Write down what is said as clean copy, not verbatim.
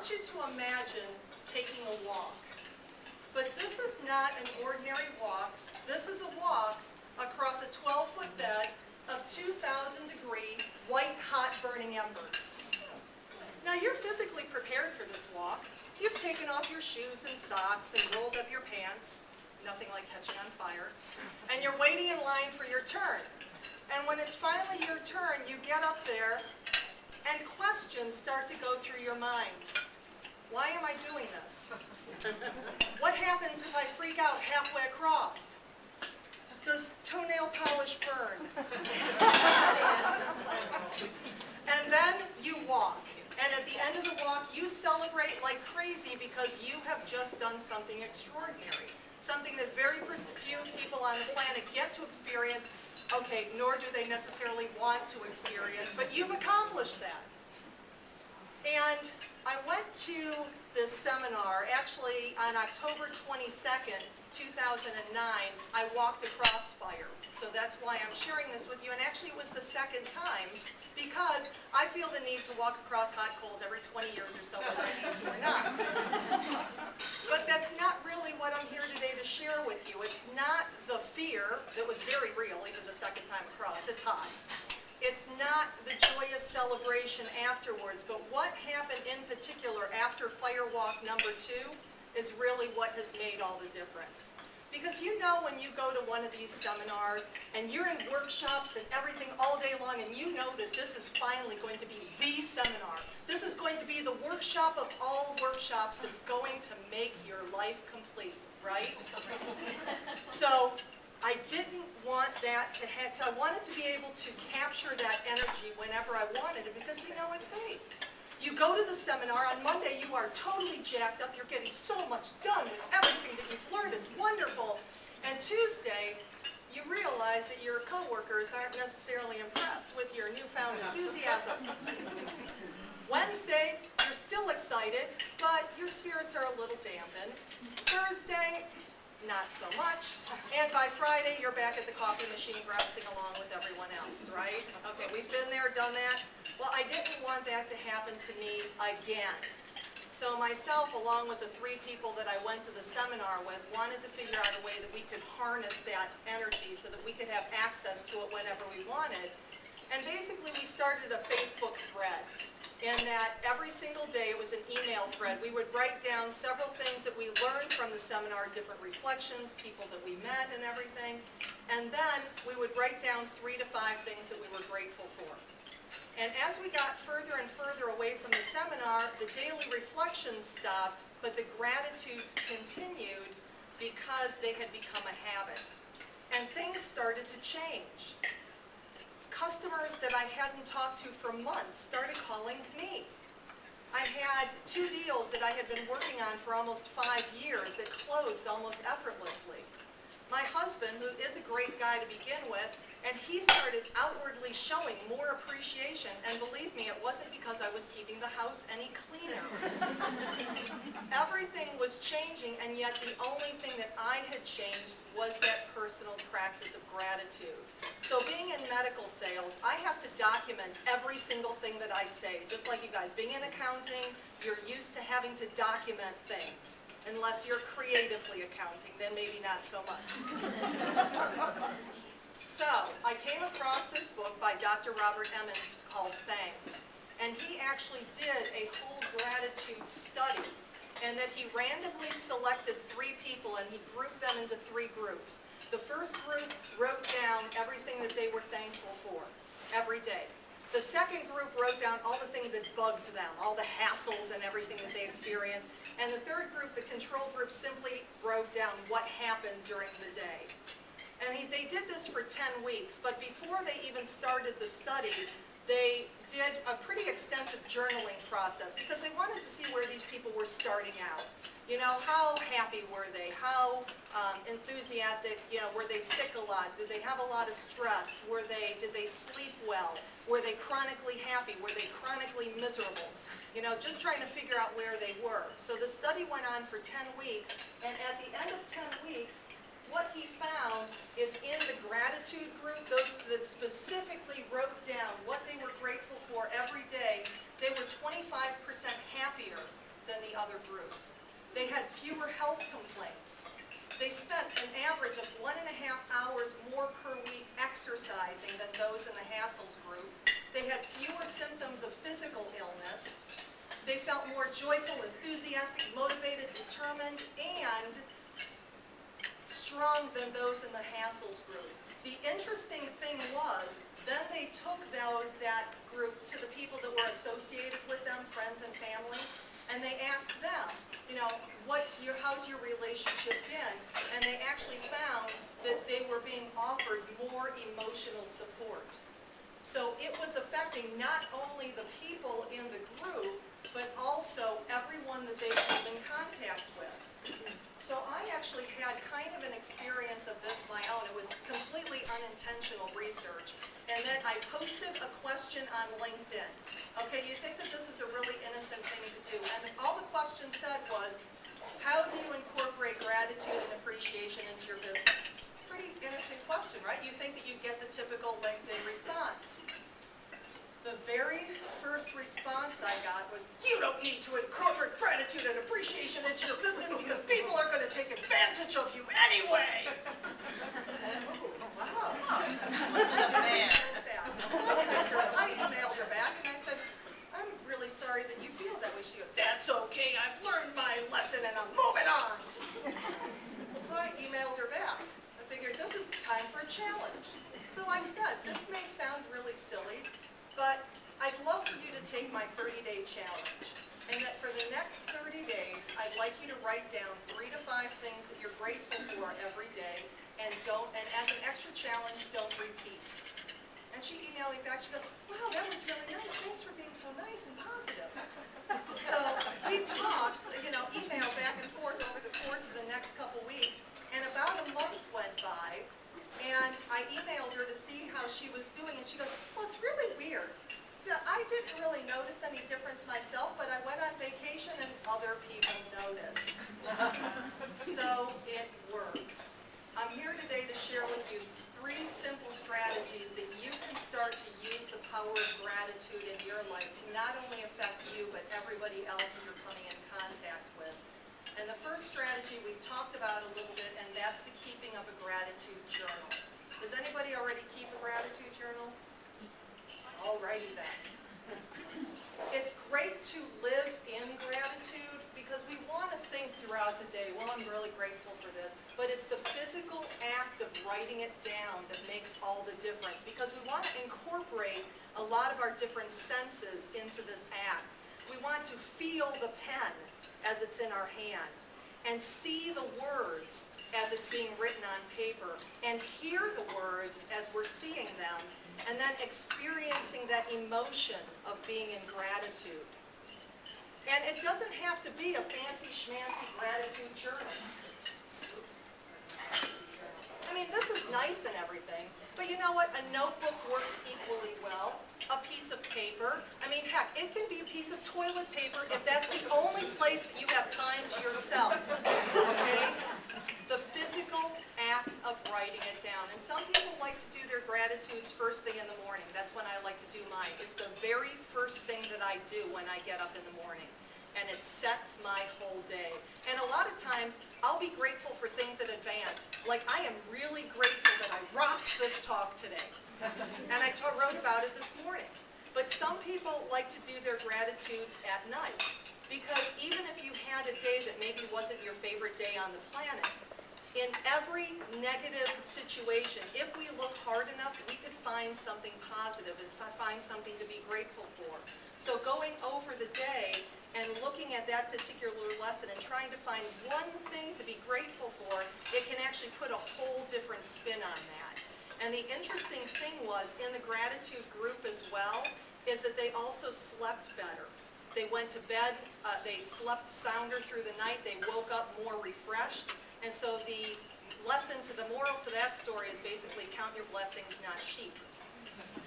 want you to imagine taking a walk. But this is not an ordinary walk. This is a walk across a 12-foot bed of 2,000-degree, white-hot burning embers. Now, you're physically prepared for this walk. You've taken off your shoes and socks and rolled up your pants, nothing like catching on fire, and you're waiting in line for your turn. And when it's finally your turn, you get up there, and questions start to go through your mind. Why am I doing this? What happens if I freak out halfway across? Does toenail polish burn? And then you walk. And at the end of the walk, you celebrate like crazy because you have just done something extraordinary. Something that very few people on the planet get to experience, okay, nor do they necessarily want to experience, but you've accomplished that. And I went to this seminar, actually on October 22nd, 2009, I walked across fire. So that's why I'm sharing this with you, and actually it was the second time, because I feel the need to walk across hot coals every 20 years or so, whether I need to or not. But that's not really what I'm here today to share with you. It's not the fear that was very real, even the second time across. It's high. It's not the joyous celebration afterwards, but what happened in particular after Fire Walk number 2 is really what has made all the difference. Because you know when you go to one of these seminars and you're in workshops and everything all day long and you know that this is finally going to be the seminar. This is going to be the workshop of all workshops that's going to make your life complete, right? So I didn't want that to I wanted to be able to capture that energy whenever I wanted it because you know it fades. You go to the seminar, on Monday you are totally jacked up, you're getting so much done with everything that you've learned, it's wonderful. And Tuesday, you realize that your coworkers aren't necessarily impressed with your newfound enthusiasm. Wednesday, you're still excited, but your spirits are a little dampened. Thursday, not so much. And by Friday, you're back at the coffee machine grousing along with everyone else, right? Okay, we've been there, done that. Well, I didn't want that to happen to me again. So myself, along with the 3 people that I went to the seminar with, wanted to figure out a way that we could harness that energy so that we could have access to it whenever we wanted. And basically, we started a Facebook thread. In that every single day, it was an email thread. We would write down several things that we learned from the seminar, different reflections, people that we met and everything. And then we would write down 3 to 5 things that we were grateful for. And as we got further and further away from the seminar, the daily reflections stopped, but the gratitudes continued because they had become a habit. And things started to change. Customers that I hadn't talked to for months started calling me. I had 2 deals that I had been working on for almost 5 years that closed almost effortlessly. My husband, who is a great guy to begin with, and he started outwardly showing more appreciation, and believe me, it wasn't because I was keeping the house any cleaner. Everything was changing, and yet the only thing that I had changed was that personal practice of gratitude. So being in medical sales, I have to document every single thing that I say, just like you guys. Being in accounting, you're used to having to document things. Unless you're creatively accounting, then maybe not so much. So, I came across this book by Dr. Robert Emmons called Thanks. And he actually did a whole gratitude study. And that he randomly selected 3 people and he grouped them into 3 groups. The first group wrote down everything that they were thankful for every day. The second group wrote down all the things that bugged them, all the hassles and everything that they experienced. And the third group, the control group, simply wrote down what happened during the day. And they did this for 10 weeks, but before they even started the study, they did a pretty extensive journaling process because they wanted to see where these people were starting out. You know, how happy were they? How enthusiastic, you know, were they sick a lot? Did they have a lot of stress? Did they sleep well? Were they chronically happy? Were they chronically miserable? You know, just trying to figure out where they were. So the study went on for 10 weeks, and at the end of 10 weeks, what he found is in the gratitude group, those that specifically wrote down what they were grateful for every day, they were 25% happier than the other groups. They had fewer health complaints. They spent an average of 1.5 hours more per week exercising than those in the Hassles group. They had fewer symptoms of physical illness. They felt more joyful, enthusiastic, motivated, determined, and strong than those in the Hassles group. The interesting thing was, then they took that group to the people that were associated with them, friends and family, and they asked them, you know, how's your relationship been? And they actually found that they were being offered more emotional support. So it was affecting not only the people in the group, but also everyone that they came in contact with. So I actually had kind of an experience of this my own. It was completely unintentional research. And then I posted a question on LinkedIn. Okay, you think that this is a really innocent thing to do. And all the question said was, how do you incorporate gratitude and appreciation into your business? Pretty innocent question, right? You think that you get the typical LinkedIn response. The very first response I got was, you don't need to incorporate gratitude and appreciation into your business because people are going to take advantage of you anyway. Wow. I didn't expect that. So I emailed her back and I said, I'm really sorry that you feel that way. She goes, that's okay, I've learned my lesson and I'm moving on. So I emailed her back. I figured this is time for a challenge. So I said, this may sound really silly, but I'd love for you to take my 30-day challenge. And that for the next 30 days, I'd like you to write down 3 to 5 things that you're grateful for every day, and as an extra challenge, don't repeat. And she emailed me back, she goes, wow, that was really nice, thanks for being so nice and positive. So we talked, email back and forth over the course of the next couple weeks, and about a month went by, and I emailed her to see how she was doing, and she goes, well, it's really weird. So I didn't really notice any difference myself, but I went on vacation and other people noticed. So it works. I'm here today to share with you 3 simple strategies that you can start to use the power of gratitude in your life to not only affect you, but everybody else who you're coming in contact with. And the first strategy we've talked about a little bit, and that's the keeping of a gratitude journal. Does anybody already keep a gratitude journal? Alrighty then. It's great to live in gratitude because we want to think throughout the day, well, I'm really grateful for this, but it's the physical act of writing it down that makes all the difference because we want to incorporate a lot of our different senses into this act. We want to feel the pen as it's in our hand and see the words as it's being written on paper and hear the words as we're seeing them and then experiencing that emotion of being in gratitude. And it doesn't have to be a fancy schmancy gratitude journal. Oops. I mean, this is nice and everything, but you know what? A notebook works equally well. A piece of paper. I mean, heck, it can be a piece of toilet paper if that's the only place that you have time to yourself. Okay? The physical act of writing it down. And some people like to do their gratitudes first thing in the morning. That's when I like to do mine. It's the very first thing that I do when I get up in the morning. And it sets my whole day. And a lot of times, I'll be grateful for things in advance. Like, I am really grateful that I rocked this talk today. And I wrote about it this morning. But some people like to do their gratitudes at night. Because even if you had a day that maybe wasn't your favorite day on the planet, in every negative situation, if we look hard enough, we could find something positive and find something to be grateful for. So going over the day and looking at that particular lesson and trying to find one thing to be grateful for, it can actually put a whole different spin on that. And the interesting thing was, in the gratitude group as well, is that they also slept better. They went to bed, they slept sounder through the night, they woke up more refreshed. And so the lesson to the moral to that story is basically count your blessings, not sheep.